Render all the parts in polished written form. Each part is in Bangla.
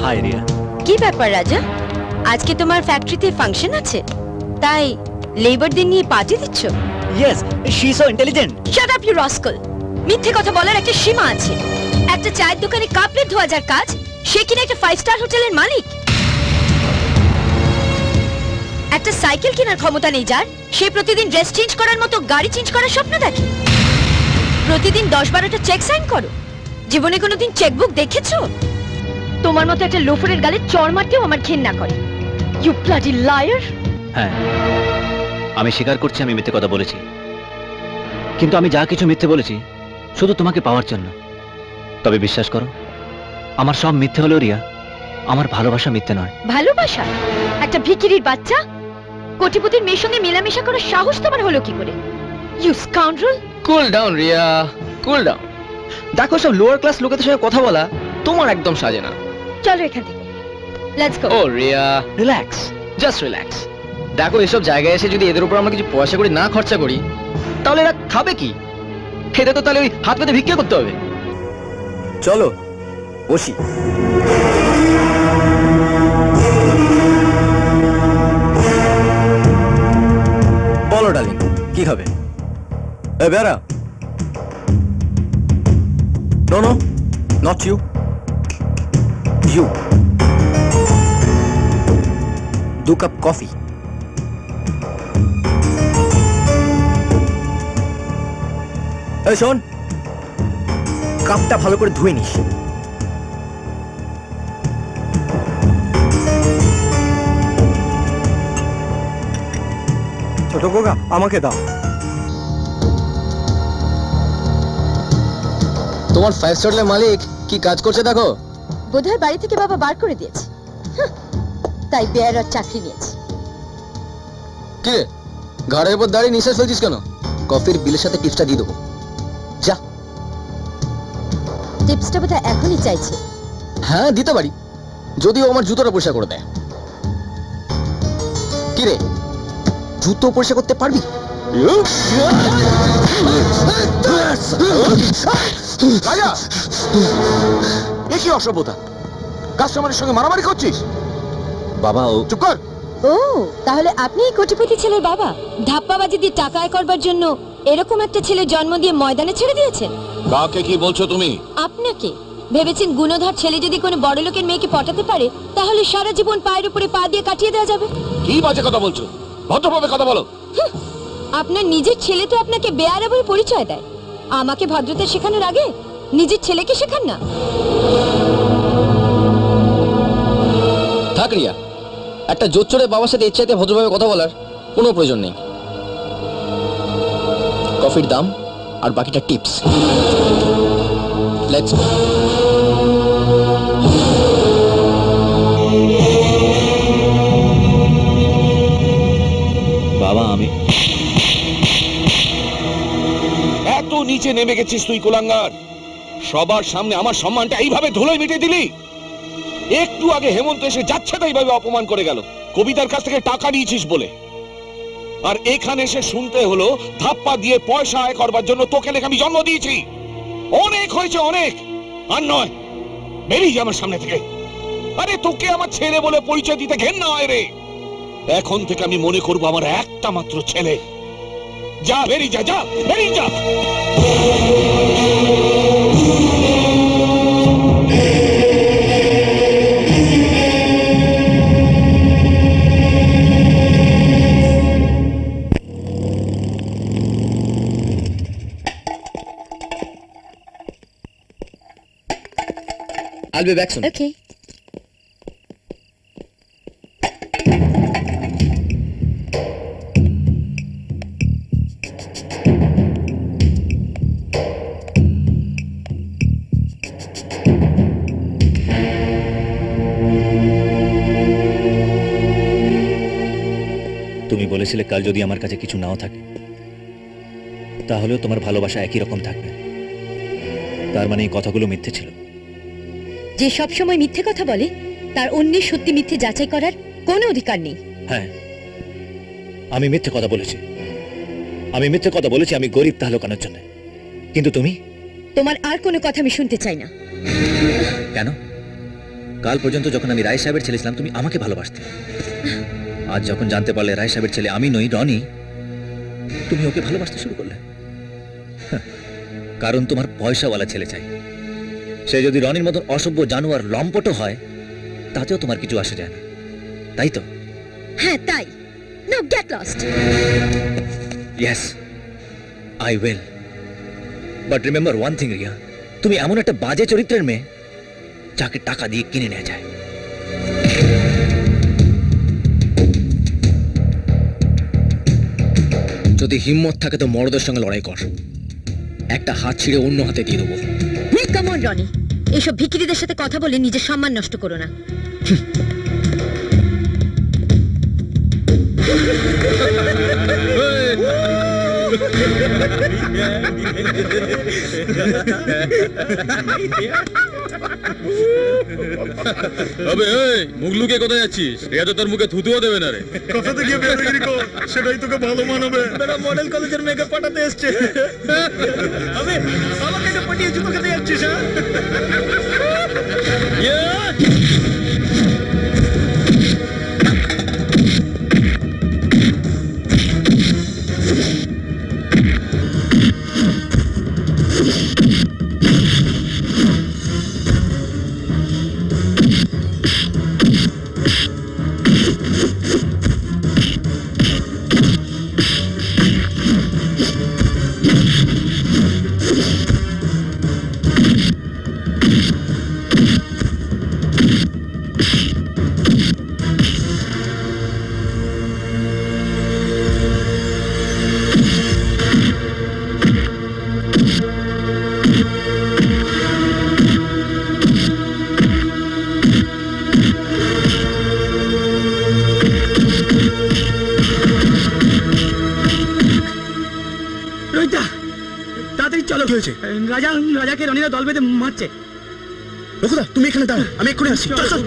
হাই রিয়া। কি ব্যাপার রাজা, আজকে তোমার ফ্যাক্টরিতে ফাংশন আছে, তাই লেবারদের নিয়ে পার্টি দিচ্ছ? Yes, she is so intelligent. Shut up you rascal. মিথ্যে কথা বলার একটা সীমা আছে। একটা চায়ের দোকানে কাপ প্লেট ধোয়া যার কাজ, সে কিনা একটা 5 স্টার হোটেলের মালিক। একটা সাইকেল কেনার ক্ষমতা নেই যার, সে প্রতিদিন ড্রেস চেঞ্জ করার মতো গাড়ি চেঞ্জ করার স্বপ্ন দেখে। প্রতিদিন 10-12টা চেক সাইন করো। জীবনে কোনোদিন চেকবুক দেখেছো? তোমার মতো একটা লোফারের গালে চড় মারতেও আমার ঘেন্না করে। You bloody liar. হ্যাঁ, আমি স্বীকার করছি আমি মিথ্যে কথা বলেছি, কিন্তু আমি যা কিছু মিথ্যে বলেছি শুধু তোমাকে পাওয়ার জন্য। তবে বিশ্বাস করো, আমার সব মিথ্যে হলো রিয়া, আমার ভালোবাসা মিথ্যে নয়। ভালোবাসা? একটা ভিখিরির বাচ্চা কোটিপতির মেয়ের সঙ্গে মেলামেশা করার সাহস তোমার হলো কি করে? You scoundrel. Cool down Riya, cool down. দেখো, সব লোয়ার ক্লাস লোকেদের সঙ্গে কথা বলা তোমার একদম সাজে না। চলো এখান থেকে, লেটস গো। ও রিয়া, রিল্যাক্স, জাস্ট রিল্যাক্স। দেখো, এসব জায়গায় এসে যদি এদের উপর আমরা কিছু পয়সা করে না খরচা করি, তাহলে এরা খাবে কি? খেতে তো তাহলে ওই হাত পেতে ভিক্ষা করতে হবে। চলো বসি। বলো ডার্লিং, কি খাবে? এ bearer, no no, not you, you. 2 cup coffee. এই শোন, কাপটা ভালো করে ধুয়ে নিস। ছোট কোকা, আমাকে দাও। তোমার 5 স্টারের মালিক কি কাজ করছে দেখো। বোধহয় বাড়ি থেকে বাবা বার করে দিয়েছে, তাই বেয়ারার চাকরি নিয়েছে। কি রে, ঘাড়ের উপর দাঁড়িয়ে নিঃশ্বাস ফেলছিস কেন? কফির বিলের সাথে টিপসটা দিয়ে দেবো, যা। টিপসটা বোধহয় এখনই চাইছে। হ্যাঁ, দিতে পারি, যদিও আমার জুতোটা পরিষ্কার করে দেয়। কি রে, জুতো পরিষ্কার করতে পারবি? রাজা, এ কি অসভ্যতা? কাস্টমারের সঙ্গে মারামারি করছিস? বাবা, ও চুপ কর। ও, তাহলে আপনি কোটিপতি ছেলের বাবা? ধাপ্পাবাজি দিয়ে টাকা আয় করবার জন্য এরকম একটা ছেলে জন্ম দিয়ে ময়দানে ছেড়ে দিয়েছেন। কাকে কি বলছো তুমি? আপনাকে। ভেবেছেন গুণধর ছেলে যদি কোনো বড় লোকের মেয়েকে পটাতে পারে, তাহলে সারা জীবন পায়ের উপরে পা দিয়ে কাটিয়ে দেওয়া যাবে। কি বাজে কথা বলছো? ভদ্রভাবে কথা বলো। আপনার নিজের ছেলে তো আপনাকে বেয়ারা বলে পরিচয় দেয়। আমাকে ভদ্রতা শেখানোর আগে নিজের ছেলেকে শেখান না। থাক রিয়া, একটা জোচ্চোরের বাবার সাথে ইচ্ছাইতে ভদ্রভাবে কথা বলার কোনো প্রয়োজন নেই। কফির দাম আর বাকিটা টিপস। Let's go. বাবা, আমি এত নিচে নেমে গেছিস তুই কুলাঙ্গার? সবার সামনে আমার সম্মানটা এইভাবে ধুলোয় মিটে দিলি। একটু আগে হেমন্ত এসে যাচ্ছে তাই এইভাবে অপমান করে গেল, কবিতার কাছ থেকে টাকা নিয়েছিস বলে। আর এখানে এসে শুনতে হলো ধাপ্পা দিয়ে পয়সা আয় করবার জন্য তোকে নাকি আমি জন্ম দিয়েছি। অনেক হয়েছে, অনেক। আর নয়, বেরিয়ে যা আমার সামনে থেকে। আরে তোকে আমার ছেলে বলে পরিচয় দিতে ঘেন্না হয় রে। এখন থেকে আমি মনে করবো আমার একটা মাত্র ছেলে। যা, বেরিয়ে যা, যা, বেরিয়ে যা। I'll be back soon. Okay. তুমি বলেছিলে কাল যদি আমার কাছে কিছু নাও থাকে, তাহলেও তোমার ভালোবাসা একই রকম থাকবে। তার মানে এই কথাগুলো মিথ্যে ছিল। যে সব সময় মিথ্যে কথা বলে, তার অন্যের সত্যি মিথ্যে যাচাই করার কোনো অধিকার নেই। হ্যাঁ, আমি মিথ্যে কথা বলেছি। আমি গরিব তা লুকানোর জন্য। কিন্তু তুমি? তোমার আর কোনো কথা আমি শুনতে চাই না। কেন? কাল পর্যন্ত যখন আমি রায় সাহেবের ছেলে ছিলাম তুমি আমাকে ভালোবাসতে, আজ যখন জানতে পারলে রায় সাহেবের ছেলে আমি নই রনি, তুমি ওকে ভালোবাসতে শুরু করলে। হ্যাঁ, কারণ তোমার পয়সাওয়ালা ছেলে চাই। সে যদি রনির মতন অসভ্য জানোয়ার লম্পটও হয় তাতেও তোমার কিছু আসে যায় না, তাই তো? হ্যাঁ তাই। নাও get lost. Yes I will, but remember one thing Riya, তুমি এমন একটা বাজে চরিত্রের মেয়ে যাকে টাকা দিয়ে কিনে নেওয়া যায়। যদি হিম্মত থাকে তো মরদের সঙ্গে লড়াই কর, একটা হাত ছিঁড়ে অন্য হাতে দিয়ে দেবো। কাম অন রনি, এইসব ভিখিরিদের সাথে কথা বলে নিজের সম্মান নষ্ট করো না। আবে এই মুগলুকে কোথায় যাচ্ছিস? রিয়া তো তোর মুখে থুতুও দেবে না রে। কথাতে গিয়ে বেরোগিরি কর, সেটাই তোকে ভালো মানাবে। বেটা মডেল কলেজের মেয়েকে পাঠাতে এসছে। আবে আমাকে এটা পাঠিয়ে জুতো খেতে যাচ্ছিস? রোহিতদা, তাড়াতাড়ি চলো। কি হয়েছে? রাজাকে রনিরা দল বেঁধে মারছে। রঘুদা তুমি এখানে দাঁড়াও, আমি এক্ষুনি আসছি। চল চল।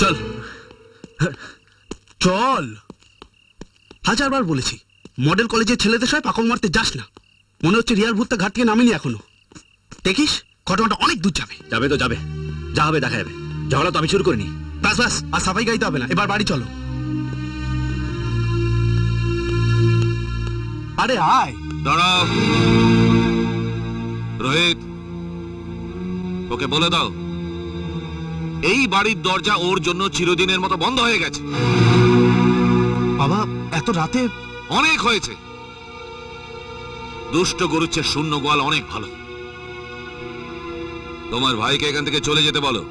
চল চল, হাজারবার বলেছি মডেল কলেজের ছেলেদের সবাই পাকল মারতে যাস না। মনে হচ্ছে রিয়ার ভূতটা ঘাট থেকে নামিনি এখনো। দেখিস ঘটনাটা অনেক দূর যাবে। যাবে তো যাবে, যা হবে দেখা যাবে। ঝগড়া তো আমি শুরু করিনি। ব্যাস ব্যাস, আর সাফাই গাইতে হবে না, এবার বাড়ি চলো। আরে আয়। দাঁড়াও রোহিত, ওকে বলে দাও এই বাড়ির দরজা ওর জন্য চিরদিনের মতো বন্ধ হয়ে গেছে। বাবা এত রাতে? অনেক হয়েছে। দুষ্ট গরুচ্ছে শূন্য গোয়াল অনেক ভালো। তোমার ভাইকে এখান থেকে চলে যেতে বলো।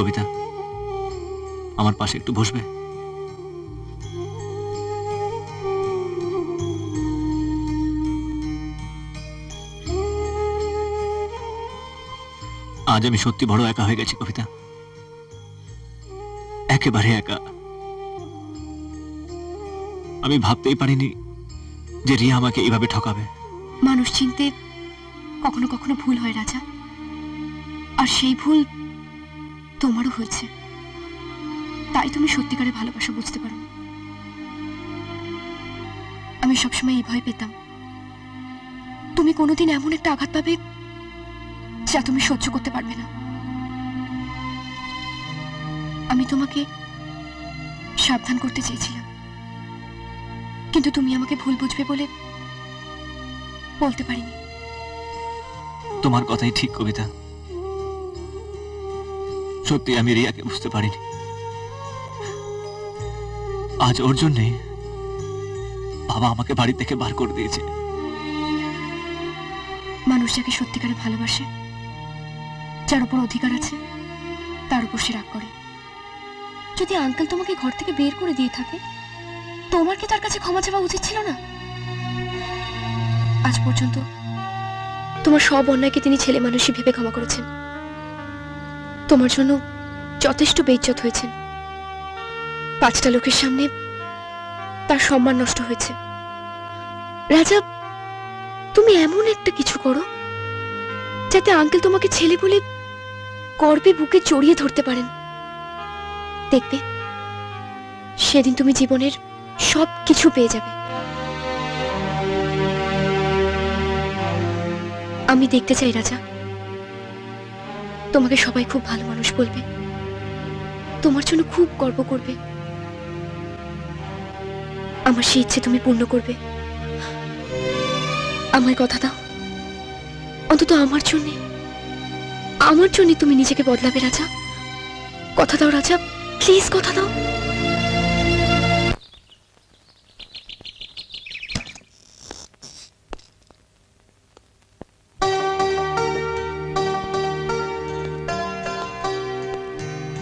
কবিতা, আমার পাশে একটু বসবে? আজ আমি সত্যি বড় একা হয়ে গেছি কবিতা, একেবারে একা। আমি ভাবতেই পারিনি যে রিয়া আমাকে এইভাবে ঠকাবে। মানুষ চিনতে কখনো কখনো ভুল হয় রাজা, আর সেই ভুল তোমারও হয়েছে। তাই তুমি সত্যিকারের ভালোবাসা বুঝতে পারো। আমি সবসময় এই ভয় পেতাম তুমি কোনোদিন এমন একটা আঘাত পাবে যা তুমি সহ্য করতে পারবে না। আমি তোমাকে সাবধান করতে চেয়েছিলাম, কিন্তু তুমি আমাকে ভুল বুঝবে বলে বলতে পারিনি। তোমার কথাই ঠিক কবিতা, সত্যি আমি রিয়াকে বুঝতে পারিনি। আজ ওর জন্যে বাবা আমাকে বাড়ি থেকে বার করে দিয়েছে। মানুষ যাকে সত্যিকারে ভালোবাসে, যার উপর অধিকার আছে, তার উপর সে রাগ করে। যদি আঙ্কেল তোমাকে ঘর থেকে বের করে দিয়ে থাকে, তোমার কি তার কাছে ক্ষমা চাওয়া উচিত ছিল না? আজ পর্যন্ত তোমার সব অন্যায়কে তিনি ছেলে মানুষই ভেবে ক্ষমা করেছেন। তোমার জন্য যথেষ্ট বেইজ্জত হয়েছেন। 5টা লোকের সামনে তার সম্মান নষ্ট হয়েছে। রাজা, তুমি এমন একটা কিছু করো যাতে আঙ্কেল তোমাকে ছেলে বলে গর্বে বুকে জড়িয়ে ধরতে পারেন। দেখবে সেদিন তুমি জীবনের সব কিছু পেয়ে যাবে। আমি দেখতে চাই রাজা, তোমাকে সবাই খুব ভালো মানুষ বলবে, তোমার জন্য খুব গর্ব করবে। আমার সেই ইচ্ছে তুমি পূর্ণ করবে। আমায় কথা দাও, অন্তত আমার জন্য তুমি নিজেকে বদলাবে রাজা। কথা দাও রাজা, প্লিজ কথা দাও।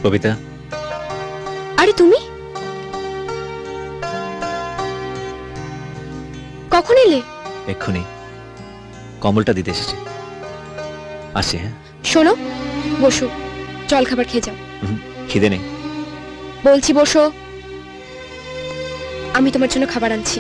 কবিতা, আরে তুমি কখন এলে? এক্ষুনি কম্বলটা দিতে এসেছি। আসি। হ্যাঁ, শোনো, বসো, জল খাবার খেয়ে যাও। খিদে নেই। বলছি বসো, আমি তোমার জন্য খাবার আনছি।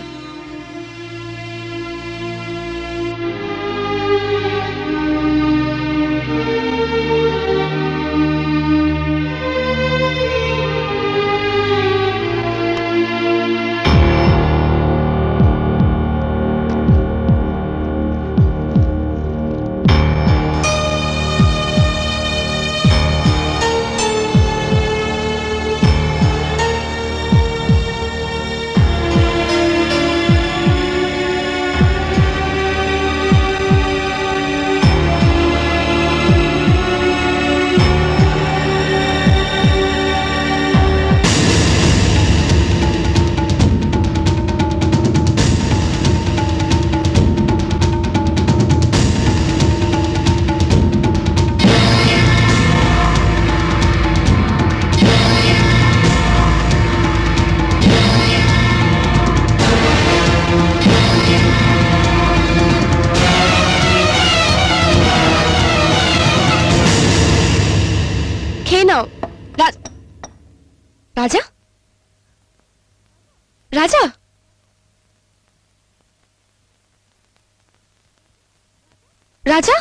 খেয়ে নাও। রাজা, রাজা, রাজা,